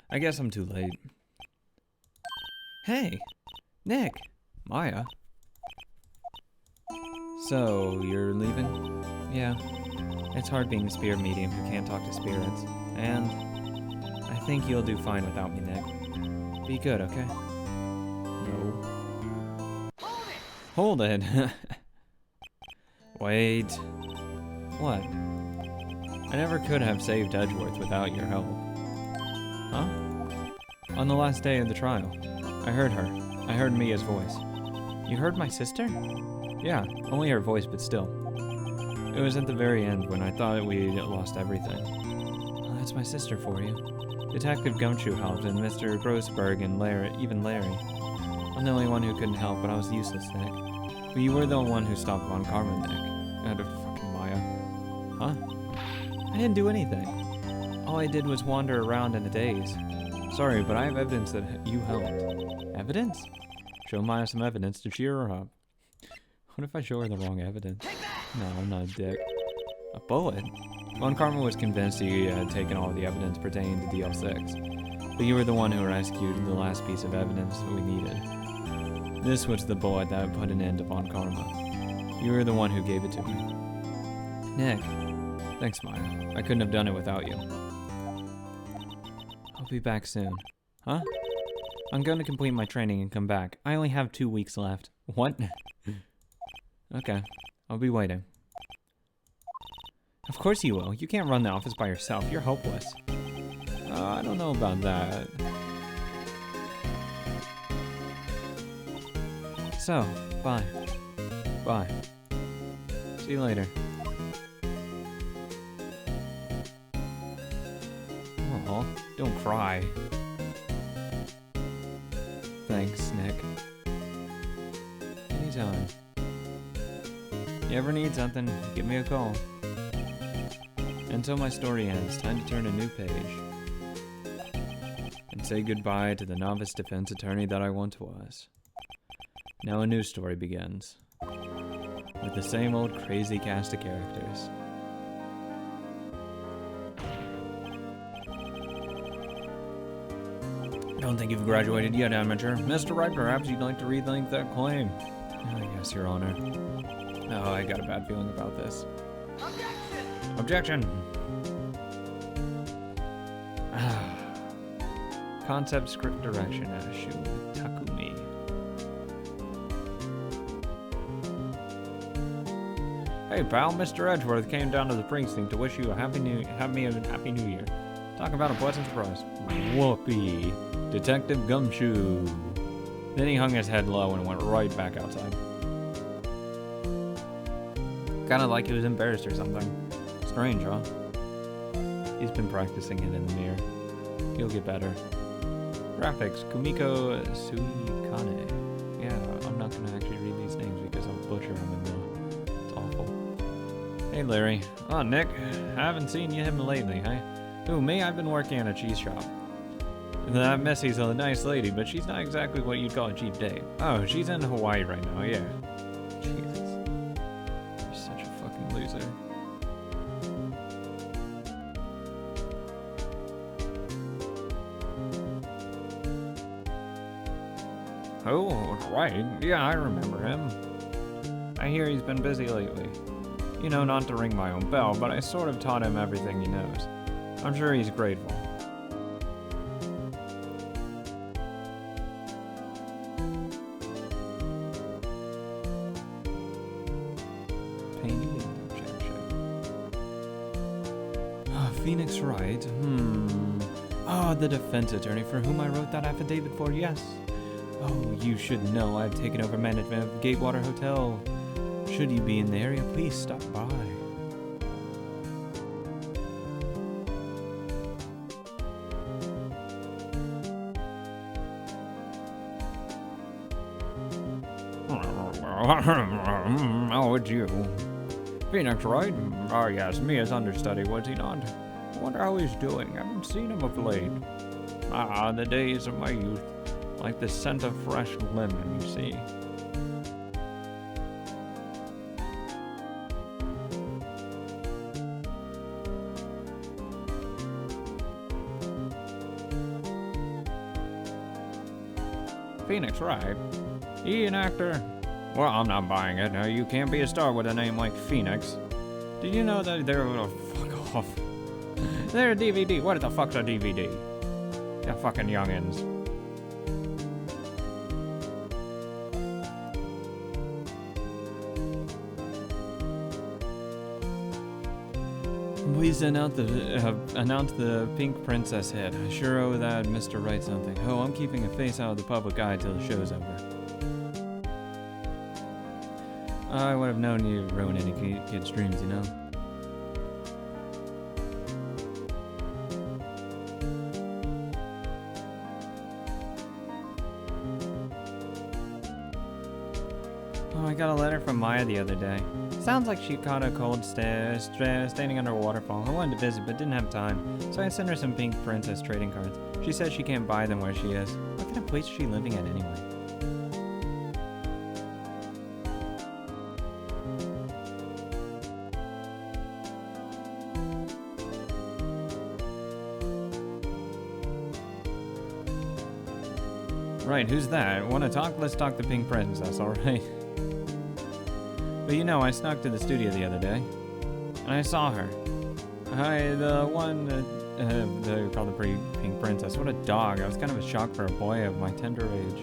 I guess I'm too late. Hey, Nick, Maya. So, you're leaving? Yeah. It's hard being a spirit medium who can't talk to spirits. And I think you'll do fine without me, Nick. Be good, okay? No. Hold it! Wait. What? I never could have saved Edgeworth without your help. Huh? On the last day of the trial, I heard her. I heard Mia's voice. You heard my sister? Yeah, only her voice, but still. It was at the very end when I thought we lost everything. Well, that's my sister for you. Detective Gumshoe helped, and Mr. Grossberg and Larry, even Larry. I'm the only one who couldn't help, but I was useless, Nick. But you were the one who stopped Von Karma, Nick. Fucking Maya. Huh? I didn't do anything. All I did was wander around in a daze. Sorry, but I have evidence that you helped. Evidence? Show Maya some evidence to cheer her up. What if I show her the wrong evidence? No, I'm not a dick. A bullet? Von Karma was convinced he had taken all the evidence pertaining to DL6. But you were the one who rescued the last piece of evidence that we needed. This was the bullet that put an end to Von Karma. You were the one who gave it to me. Nick. Thanks, Maya. I couldn't have done it without you. I'll be back soon. Huh? I'm going to complete my training and come back. I only have 2 weeks left. What? Okay. I'll be waiting. Of course you will. You can't run the office by yourself. You're hopeless. I don't know about that. So, bye. Bye. See you later. Aw, don't cry. Thanks, Nick. Anytime. You ever need something, give me a call. Until my story ends, time to turn a new page. And say goodbye to the novice defense attorney that I once was. Now a new story begins. With the same old crazy cast of characters. Don't think you've graduated yet, amateur. Mr. Wright, perhaps you'd like to rethink that claim. Yes, Your Honor. Oh, I got a bad feeling about this. Objection! Concept script direction Ashu Takumi. Hey pal, Mr. Edgeworth came down to the precinct to wish you a happy new year. Talk about a pleasant surprise. Whoopee. Detective Gumshoe. Then he hung his head low and went right back outside. Kinda like he was embarrassed or something. Strange, huh? He's been practicing it in the mirror. He'll get better. Graphics, Kumiko Suikane. Yeah, I'm not gonna actually read these names because I'll butcher them and it's awful. Hey Larry. Oh, Nick. I haven't seen him lately, huh? Who, me? I've been working at a cheese shop. That Messy's a nice lady, but she's not exactly what you'd call a cheap date. Oh, she's in Hawaii right now, yeah. Jesus. You're such a fucking loser. Oh, right. Yeah, I remember him. I hear he's been busy lately. You know, not to ring my own bell, but I sort of taught him everything he knows. I'm sure he's grateful. Phoenix Wright? Ah, the defense attorney for whom I wrote that affidavit for, yes. Oh, you should know I've taken over management of Gatewater Hotel. Should you be in the area, please stop by. Oh, it's you. Phoenix, right? Oh, yes, me as understudy, was he not? I wonder how he's doing. I haven't seen him of late. Ah, the days of my youth. Like the scent of fresh lemon, you see. Phoenix Wright? He an actor? Well, I'm not buying it. You can't be a star with a name like Phoenix. Did you know that they're... Oh, fuck off. They're a DVD. What the fuck's a DVD? They're fucking youngins. Please announce the Pink Princess hit. I sure owe that Mr. Wright something. Oh, I'm keeping a face out of the public eye till the show's over. I would have known you'd ruin any kid's dreams, you know? Oh, I got a letter from Maya the other day. Sounds like she caught a cold standing under a waterfall. I wanted to visit, but didn't have time, so I sent her some Pink Princess trading cards. She says she can't buy them where she is. What kind of place is she living at anyway? Right, who's that? Want to talk? Let's talk to Pink Princess, alright? But you know, I snuck to the studio the other day, and I saw her. The one they call the pretty Pink Princess. What a dog. I was kind of a shock for a boy of my tender age.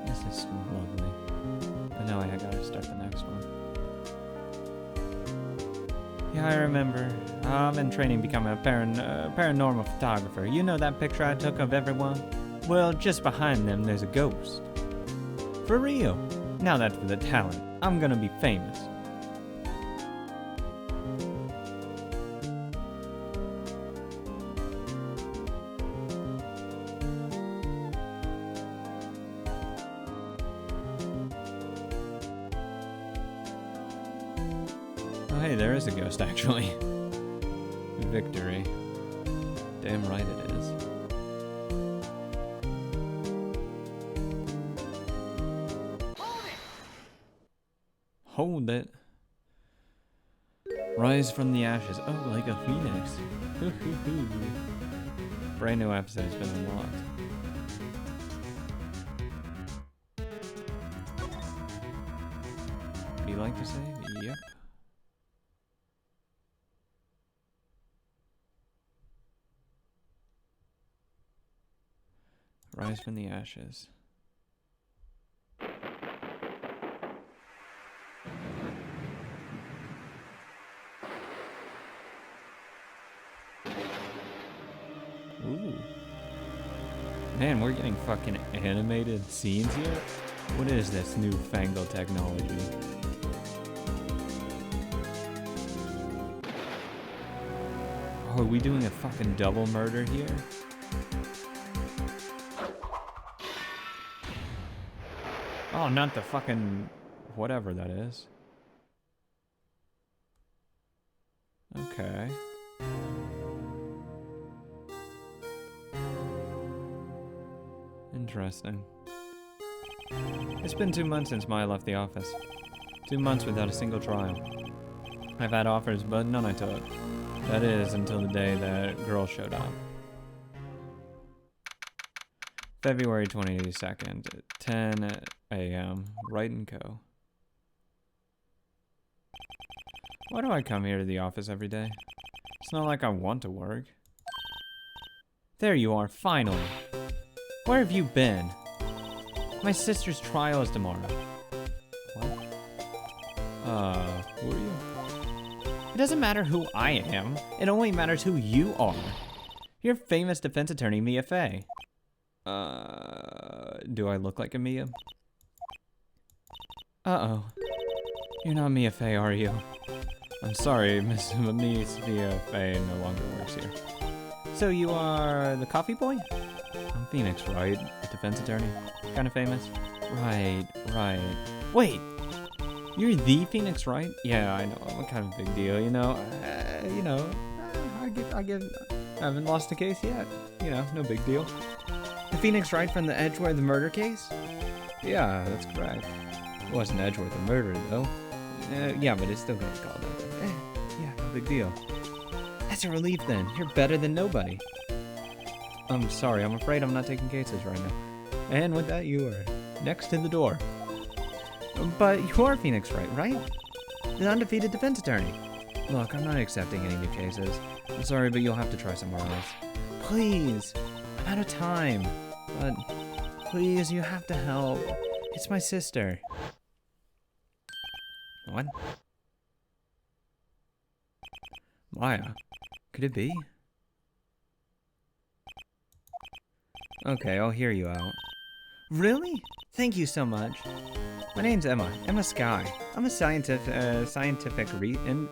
This is lovely. But now I gotta start the next one. Yeah, I remember. I'm in training to become a paranormal photographer. You know that picture I took of everyone? Well, just behind them there's a ghost. For real. Now that's for the talent. I'm gonna be famous. Oh, hey, there is a ghost, actually. Victory. Damn right it is. Hold it. Rise from the ashes. Oh, like a phoenix. Brand new episode has been unlocked. Do you like to save? Yep. Rise from the ashes. Ooh. Man, we're getting fucking animated scenes here? What is this newfangled technology? Oh, are we doing a fucking double murder here? Oh, not the fucking whatever that is. Okay. Interesting. It's been 2 months since Maya left the office. 2 months without a single trial. I've had offers, but none I took. That is, until the day that girl showed up. February 22nd, 10 a.m., Wright & Co. Why do I come here to the office every day? It's not like I want to work. There you are, finally. Where have you been? My sister's trial is tomorrow. What? Who are you? It doesn't matter who I am. It only matters who you are. You're famous defense attorney Mia Fey. Do I look like a Mia? Uh-oh. You're not Mia Fey, are you? I'm sorry, Miss Mia Fey no longer works here. So you are the coffee boy? I'm Phoenix, Wright, a defense attorney. Kinda famous? Right. Wait! You're the Phoenix, Wright? Yeah, I know. What kind of big deal, you know? I haven't lost a case yet. You know, no big deal. The Phoenix Wright from the Edgeworth murder case? Yeah, that's correct. It wasn't Edgeworth a murderer, though. Yeah, but it's still gonna be called that. Yeah, no big deal. That's a relief then. You're better than nobody. I'm sorry, I'm afraid I'm not taking cases right now. And with that, you are next to the door. But you are Phoenix Wright, right? The undefeated defense attorney. Look, I'm not accepting any new cases. I'm sorry, but you'll have to try somewhere else. Please, I'm out of time. But please, you have to help. It's my sister. What? Maya? Could it be? Okay, I'll hear you out. Really? Thank you so much. My name's Emma. Emma Sky. I'm a scientific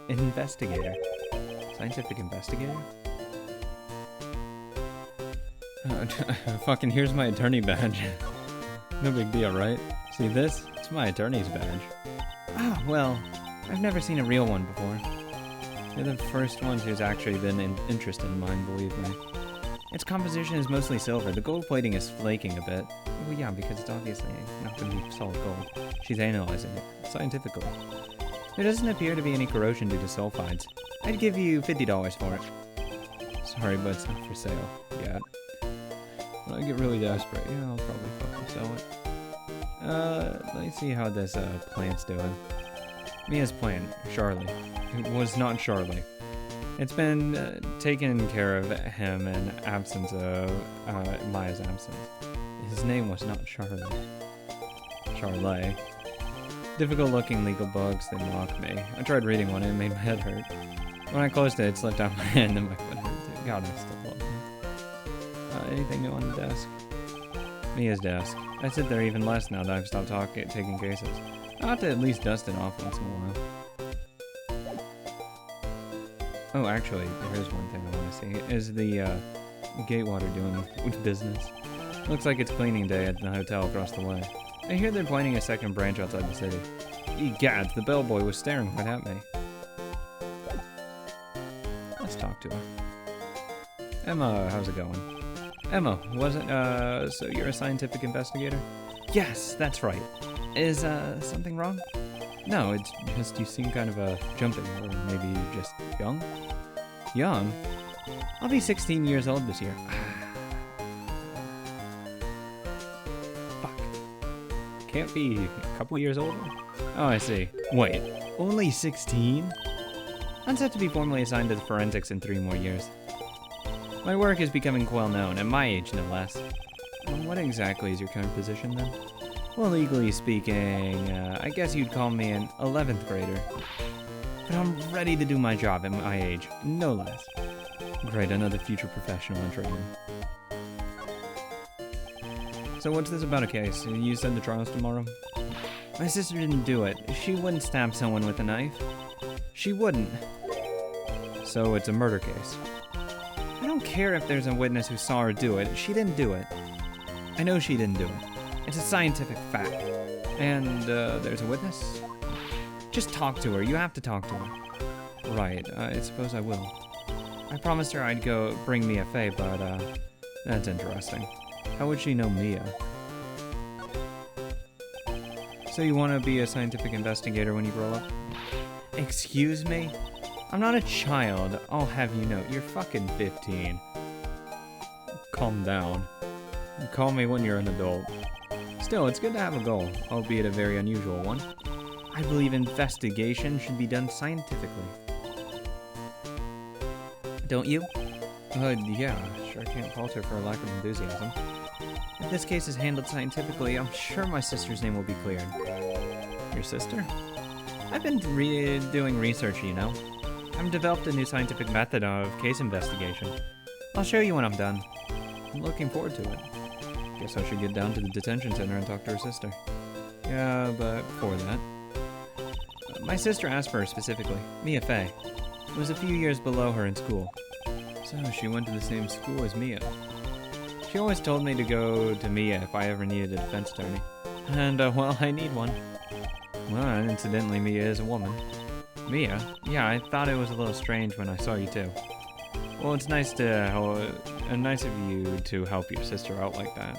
investigator. Scientific investigator? Fucking here's my attorney badge. No big deal, right? See this? It's my attorney's badge. Ah, well, I've never seen a real one before. You're the first ones who's actually been interested in mine, believe me. Its composition is mostly silver. The gold plating is flaking a bit. Well, yeah, because it's obviously not going to be solid gold. She's analyzing it, scientifically. There doesn't appear to be any corrosion due to sulfides. I'd give you $50 for it. Sorry, but it's not for sale yet. When I get really desperate, yeah, I'll probably fucking sell it. Let me see how this plant's doing. Mia's plant, Charlie. It was not Charlie. It's been taken care of him in absence of Maya's absence. His name was not Charlie. Charlie. Difficult looking legal books, they mock me. I tried reading one and it made my head hurt. When I closed it, it slipped out my hand and my foot hurt too. God, I still love him. Anything new on the desk? Mia's desk. I sit there even less now that I've stopped taking cases. I'll have to at least dust it off once in a while. Oh, actually, there is one thing I want to see. Is the Gatewater doing business? Looks like it's cleaning day at the hotel across the way. I hear they're planning a second branch outside the city. Egads, the bellboy was staring right at me. Let's talk to her. Emma, how's it going? Emma, so you're a scientific investigator? Yes, that's right. Is, something wrong? No, it's just you seem kind of, jumping, or maybe just young? Young? I'll be 16 years old this year. Fuck. Can't be a couple years older? Oh, I see. Wait, only 16? I'm set to be formally assigned to the forensics in 3 more years. My work is becoming well known, at my age no less. What exactly is your current position then? Well, legally speaking, I guess you'd call me an 11th grader. But I'm ready to do my job at my age, no less. Great, another future professional entry in. So what's this about a case? You said the trial's tomorrow? My sister didn't do it. She wouldn't stab someone with a knife. She wouldn't. So it's a murder case. I don't care if there's a witness who saw her do it. She didn't do it. I know she didn't do it. It's a scientific fact. And, there's a witness? Just talk to her. You have to talk to her. Right. I suppose I will. I promised her I'd go bring Mia Fey, but, that's interesting. How would she know Mia? So you want to be a scientific investigator when you grow up? Excuse me? I'm not a child. I'll have you know. You're fucking 15. Calm down. Call me when you're an adult. Still, it's good to have a goal, albeit a very unusual one. I believe investigation should be done scientifically. Don't you? Yeah, sure can't falter for a lack of enthusiasm. If this case is handled scientifically, I'm sure my sister's name will be cleared. Your sister? I've been doing research, you know. I've developed a new scientific method of case investigation. I'll show you when I'm done. I'm looking forward to it. Guess I should get down to the detention center and talk to her sister. Yeah, but before that... my sister asked for her specifically, Mia Fey. It was a few years below her in school. So she went to the same school as Mia. She always told me to go to Mia if I ever needed a defense attorney. And, well, I need one. Well, incidentally, Mia is a woman. Mia? Yeah, I thought it was a little strange when I saw you too. Well, it's nice of you to help your sister out like that.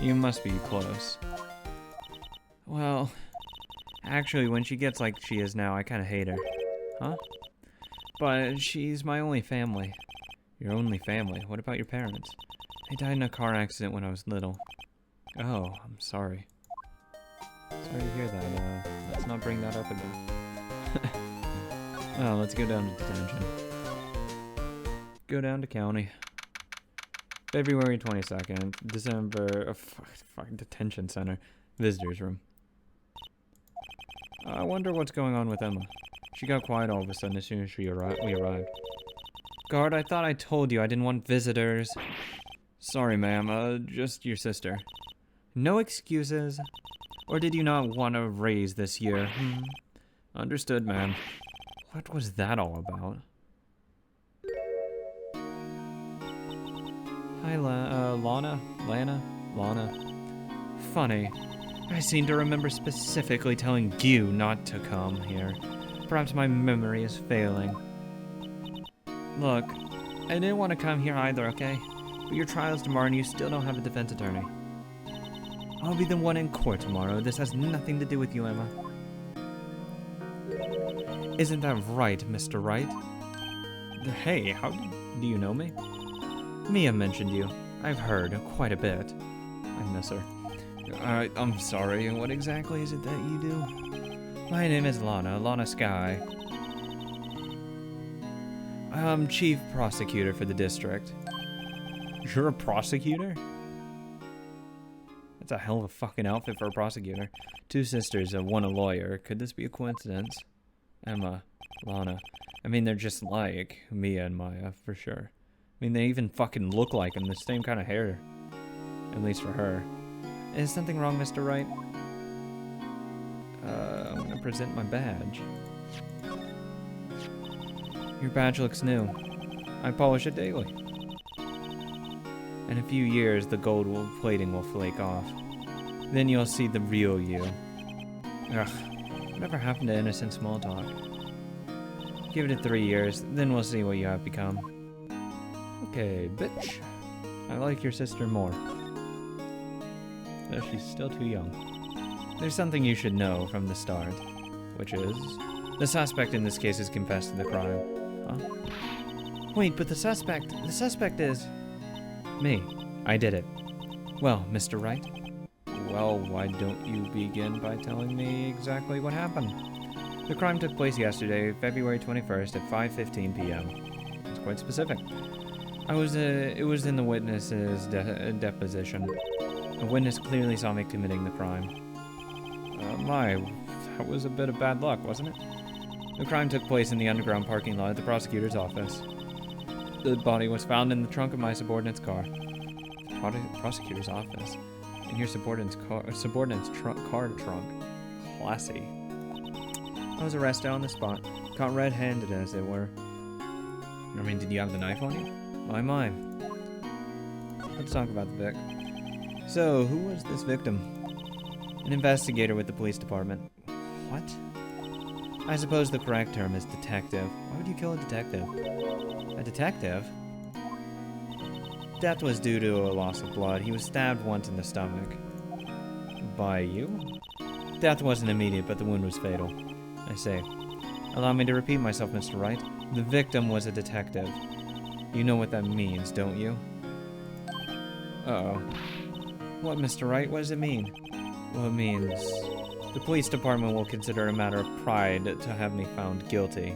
You must be close. Well, actually, when she gets like she is now, I kind of hate her. Huh? But she's my only family. Your only family? What about your parents? They died in a car accident when I was little. Oh, I'm sorry. Sorry to hear that. Let's not bring that up again. Well, let's go down to detention. Go down to county. February 22nd, December... fucking detention center. Visitors room. I wonder what's going on with Emma. She got quiet all of a sudden as soon as we arrived. Guard, I thought I told you I didn't want visitors. Sorry, ma'am. Just your sister. No excuses. Or did you not want to raise this year? Understood, ma'am. What was that all about? Hi, Lana? Funny. I seem to remember specifically telling you not to come here. Perhaps my memory is failing. Look, I didn't want to come here either, okay? But your trial's tomorrow and you still don't have a defense attorney. I'll be the one in court tomorrow. This has nothing to do with you, Emma. Isn't that right, Mr. Wright? Hey, how do you know me? Mia mentioned you. I've heard quite a bit. I miss her. I'm sorry, what exactly is it that you do? My name is Lana Sky. I'm chief prosecutor for the district. You're a prosecutor? That's a hell of a fucking outfit for a prosecutor. Two sisters, one a lawyer. Could this be a coincidence? Emma, Lana. I mean, they're just like Mia and Maya, for sure. I mean, they even fucking look like them, the same kind of hair. At least for her. Is something wrong, Mr. Wright? I'm gonna present my badge. Your badge looks new. I polish it daily. In a few years, the gold plating will flake off. Then you'll see the real you. Ugh, whatever happened to innocent small talk? Give it 3 years, then we'll see what you have become. Okay, bitch. I like your sister more. Though she's still too young. There's something you should know from the start, which is... the suspect in this case has confessed to the crime. Huh? Wait, but the suspect is... me. I did it. Well, Mr. Wright? Well, why don't you begin by telling me exactly what happened? The crime took place yesterday, February 21st at 5:15 p.m. It's quite specific. It was in the witness's deposition. A witness clearly saw me committing the crime. That was a bit of bad luck, wasn't it? The crime took place in the underground parking lot at the prosecutor's office. The body was found in the trunk of my subordinate's car. Prosecutor's office? In your subordinate's car trunk. Classy. I was arrested on the spot, caught red-handed as it were. I mean, did you have the knife on you? My. Let's talk about the Vic. So, who was this victim? An investigator with the police department. What? I suppose the correct term is detective. Why would you kill a detective? A detective? Death was due to a loss of blood. He was stabbed once in the stomach. By you? Death wasn't immediate, but the wound was fatal. I say. Allow me to repeat myself, Mr. Wright. The victim was a detective. You know what that means, don't you? Uh-oh. What, Mr. Wright? What does it mean? Well, it means... the police department will consider it a matter of pride to have me found guilty.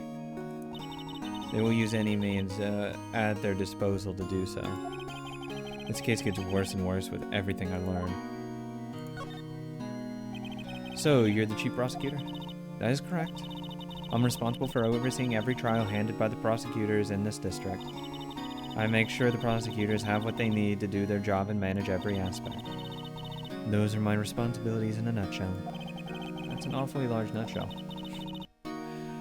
They will use any means at their disposal to do so. This case gets worse and worse with everything I learn. So, you're the chief prosecutor? That is correct. I'm responsible for overseeing every trial handled by the prosecutors in this district. I make sure the prosecutors have what they need to do their job and manage every aspect. Those are my responsibilities in a nutshell. That's an awfully large nutshell.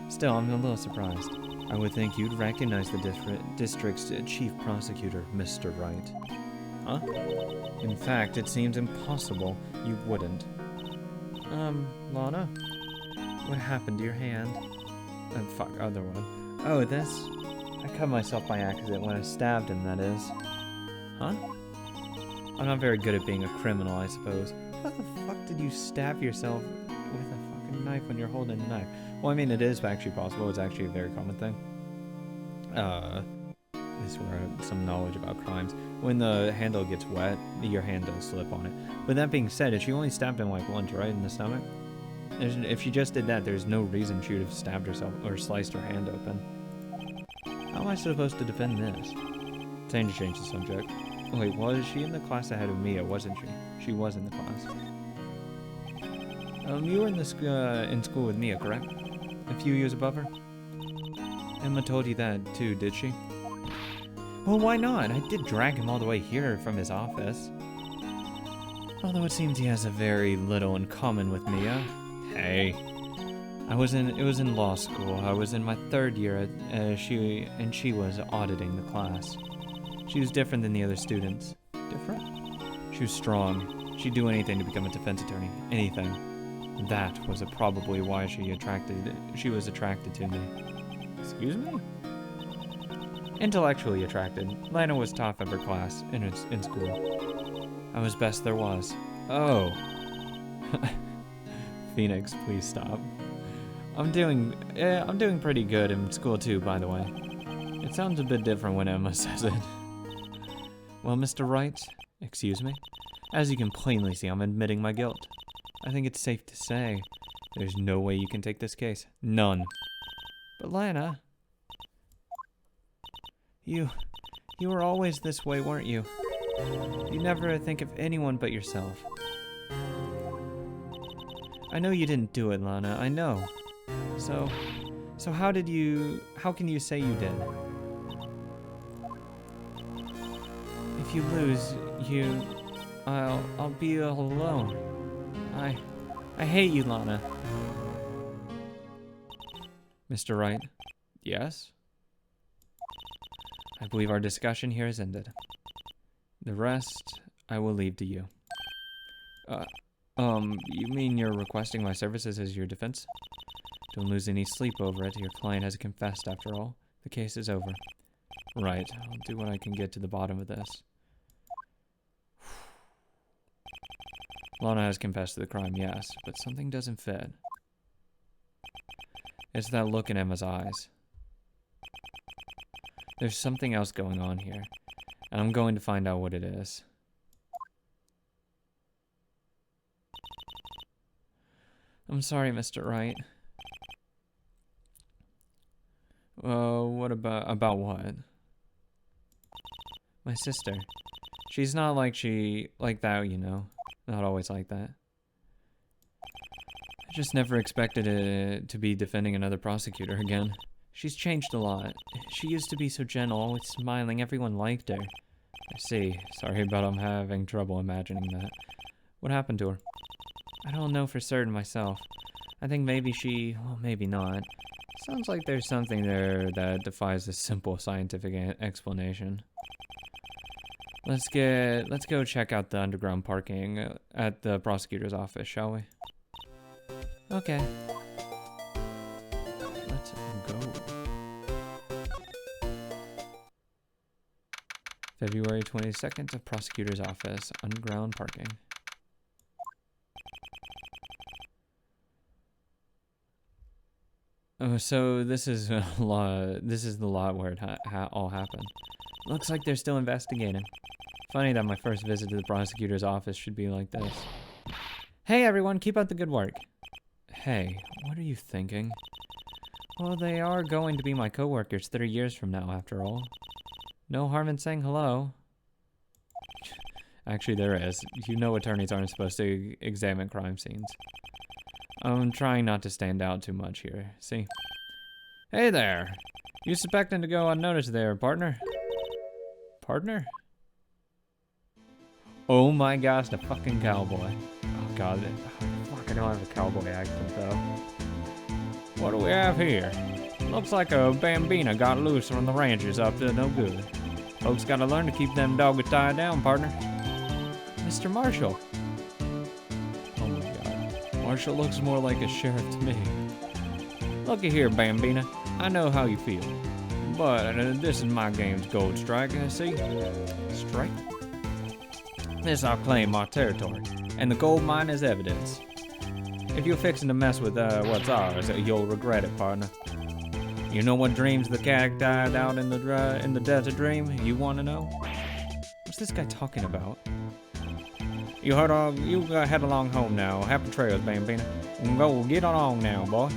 Still, I'm a little surprised. I would think you'd recognize the district's chief prosecutor, Mr. Wright. Huh? In fact, it seems impossible you wouldn't. Lana? What happened to your hand? Fuck, other one. Oh, this? I cut myself by accident when I stabbed him, that is. Huh? I'm not very good at being a criminal, I suppose. How the fuck did you stab yourself with a fucking knife when you're holding a knife? Well, I mean, it is actually possible. It's actually a very common thing. This is where I have some knowledge about crimes. When the handle gets wet, your hand does slip on it. But that being said, if she only stabbed him like once, right, in the stomach? If she just did that, there's no reason she would have stabbed herself or sliced her hand open. How am I supposed to defend this? Time to change the subject. Wait, was she in the class ahead of Mia, wasn't she? She was in the class. You were in school with Mia, correct? A few years above her? Emma told you that too, did she? Well, why not? I did drag him all the way here from his office. Although it seems he has a very little in common with Mia. Hey. It was in law school. I was in my 3rd year, she was auditing the class. She was different than the other students. Different? She was strong. She'd do anything to become a defense attorney. Anything. That was probably why she was attracted to me. Excuse me? Intellectually attracted. Lana was top of her class in school. I was best there was. Oh. Phoenix, please stop. I'm doing pretty good in school too, by the way. It sounds a bit different when Emma says it. Well, Mr. Wright, excuse me? As you can plainly see, I'm admitting my guilt. I think it's safe to say there's no way you can take this case. None. But Lana, you were always this way, weren't you? You never think of anyone but yourself. I know you didn't do it, Lana, I know. So how can you say you did? If you lose, I'll be all alone. I hate you, Lana. Mr. Wright? Yes? I believe our discussion here is ended. The rest, I will leave to you. You mean you're requesting my services as your defense? Don't lose any sleep over it. Your client has confessed after all. The case is over. Right, I'll do what I can get to the bottom of this. Lana has confessed to the crime, yes, but something doesn't fit. It's that look in Emma's eyes. There's something else going on here, and I'm going to find out what it is. I'm sorry, Mr. Wright. What about what? My sister. She's not like that, you know. Not always like that. I just never expected it to be defending another prosecutor again. She's changed a lot. She used to be so gentle, always smiling, everyone liked her. I see. Sorry, but I'm having trouble imagining that. What happened to her? I don't know for certain myself. I think maybe well, maybe not. Sounds like there's something there that defies a simple scientific explanation. Let's go check out the underground parking at the prosecutor's office, shall we? Okay. Let's go. February 22nd, the prosecutor's office, underground parking. Oh, so this is the lot where it all happened. Looks like they're still investigating. Funny that my first visit to the prosecutor's office should be like this. Hey everyone, keep up the good work. Hey, what are you thinking? Well, they are going to be my co-workers 30 years from now, after all. No harm in saying hello. Actually, there is. You know attorneys aren't supposed to examine crime scenes. I'm trying not to stand out too much here, see? Hey there! You suspecting to go unnoticed there, partner? Partner? Oh my gosh, the fucking cowboy. Oh god, fuck, I don't have a cowboy accent though. What do we have here? Looks like a bambina got loose from the ranches up to no good. Folks gotta learn to keep them dogs tied down, partner. Mr. Marshall. Oh my god. Marshall looks more like a sheriff to me. Looky here, bambina. I know how you feel. But this is my game's gold strike, see? Strike? This I'll claim my territory, and the gold mine is evidence. If you're fixing to mess with what's ours, you'll regret it, partner. You know what dreams the cat died out in the desert dream? You want to know? What's this guy talking about? You head along home now. Happy trails, Bambina. Go get along now, boy.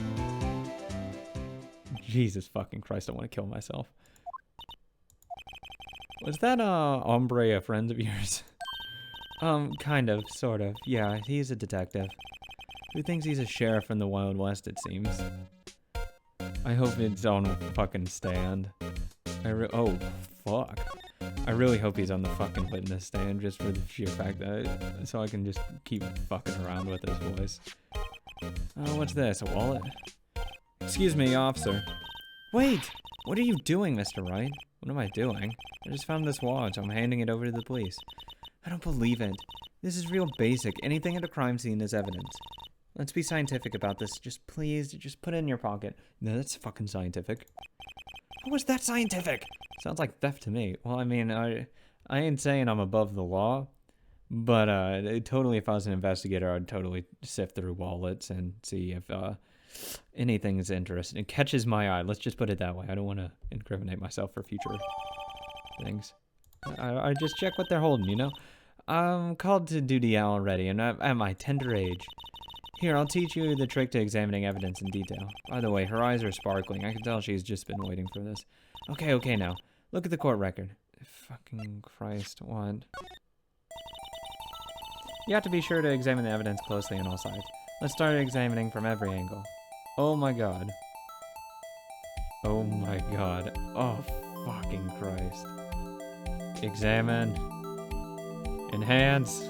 Jesus fucking Christ, I want to kill myself. Was that Ombre a friend of yours? Kind of, sort of. Yeah, he's a detective. Who thinks he's a sheriff in the Wild West, it seems. I hope it's on fucking stand. Oh, fuck. I really hope he's on the fucking witness stand just for the sheer fact that so I can just keep fucking around with his voice. Oh, what's this? A wallet? Excuse me, officer. Wait! What are you doing, Mr. Wright? What am I doing? I just found this watch. I'm handing it over to the police. I don't believe it. This is real basic. Anything at a crime scene is evidence. Let's be scientific about this. Just please, just put it in your pocket. No, that's fucking scientific. How was that scientific? Sounds like theft to me. Well, I mean, I ain't saying I'm above the law, but totally if I was an investigator, I'd totally sift through wallets and see if anything is interesting. It catches my eye. Let's just put it that way. I don't want to incriminate myself for future things. I just check what they're holding, you know? I'm called to duty already, and at my tender age. Here, I'll teach you the trick to examining evidence in detail. By the way, her eyes are sparkling. I can tell she's just been waiting for this. Okay, now. Look at the court record. Fucking Christ, what? You have to be sure to examine the evidence closely on all sides. Let's start examining from every angle. Oh my god. Oh my god. Oh, fucking Christ. Examine. Enhance.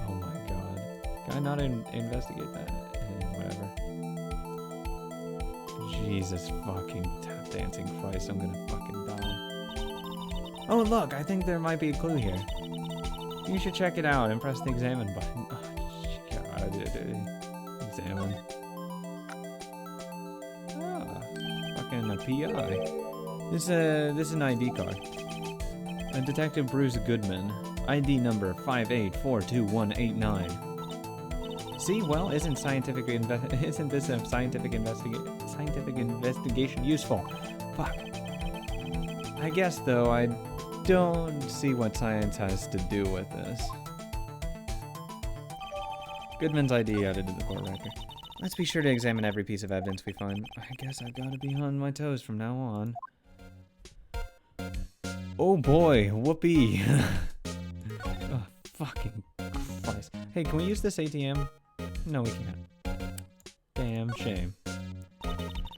Oh my god. Can I not investigate that? Whatever. Jesus fucking dancing Christ, I'm gonna fucking die. Oh look, I think there might be a clue here. You should check it out and press the examine button. Oh god. Examine. Ah, fucking a PI. This is an ID card. A Detective Bruce Goodman. ID number 5842189. See, well, isn't this a scientific investigation useful? Fuck. I guess though I don't see what science has to do with this. Goodman's ID added to the court record. Let's be sure to examine every piece of evidence we find. I guess I've got to be on my toes from now on. Oh boy, whoopee. Oh, fucking Christ. Hey, can we use this ATM? No, we can't. Damn shame.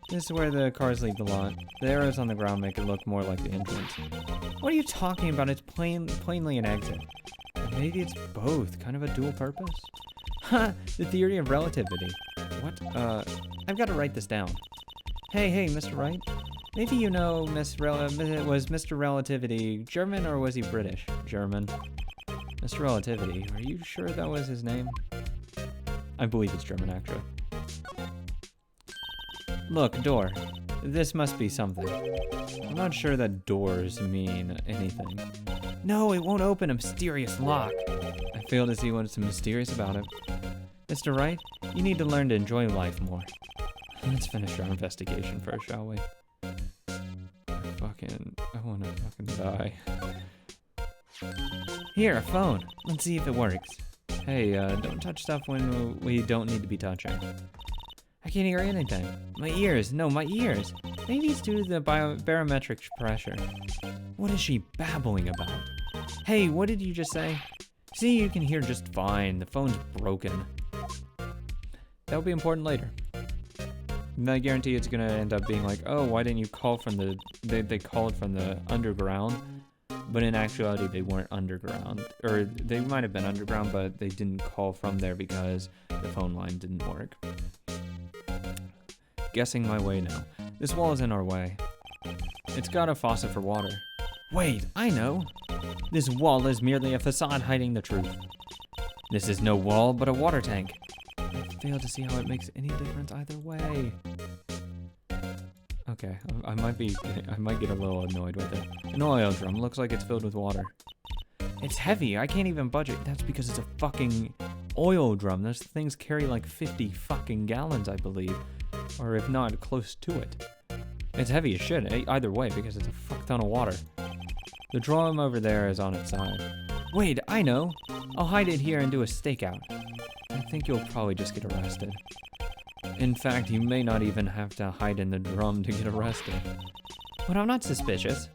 This is where the cars leave the lot. The arrows on the ground make it look more like the entrance. What are you talking about? It's plainly an exit. Or maybe it's both, kind of a dual purpose. Ha! The theory of relativity. What? I've got to write this down. Hey, Mr. Wright? Maybe you know was Mr. Relativity German or was he British? German. Mr. Relativity, are you sure that was his name? I believe it's German, actually. Look, door. This must be something. I'm not sure that doors mean anything. No, it won't open a mysterious lock. I fail to see what's mysterious about it. Mr. Wright, you need to learn to enjoy life more. Let's finish our investigation first, shall we? I wanna fucking die. Here, a phone. Let's see if it works. Hey, don't touch stuff when we don't need to be touching. I can't hear anything. My ears. No, my ears. Maybe it's due to the barometric pressure. What is she babbling about? Hey, what did you just say? See, you can hear just fine. The phone's broken. That'll be important later. And I guarantee it's gonna end up being like, oh, why didn't you call from the... They called from the underground. But in actuality, they weren't underground. Or they might have been underground, but they didn't call from there because the phone line didn't work. Guessing my way now. This wall is in our way. It's got a faucet for water. Wait, I know. This wall is merely a facade hiding the truth. This is no wall, but a water tank. I fail to see how it makes any difference either way. Okay, I might get a little annoyed with it. An oil drum looks like it's filled with water. It's heavy, I can't even budge it. That's because it's a fucking oil drum. Those things carry like 50 fucking gallons, I believe. Or if not, close to it. It's heavy as shit, either way, because it's a fuck ton of water. The drum over there is on its side. Wait, I know! I'll hide it here and do a stakeout. I think you'll probably just get arrested. In fact, you may not even have to hide in the drum to get arrested. But I'm not suspicious.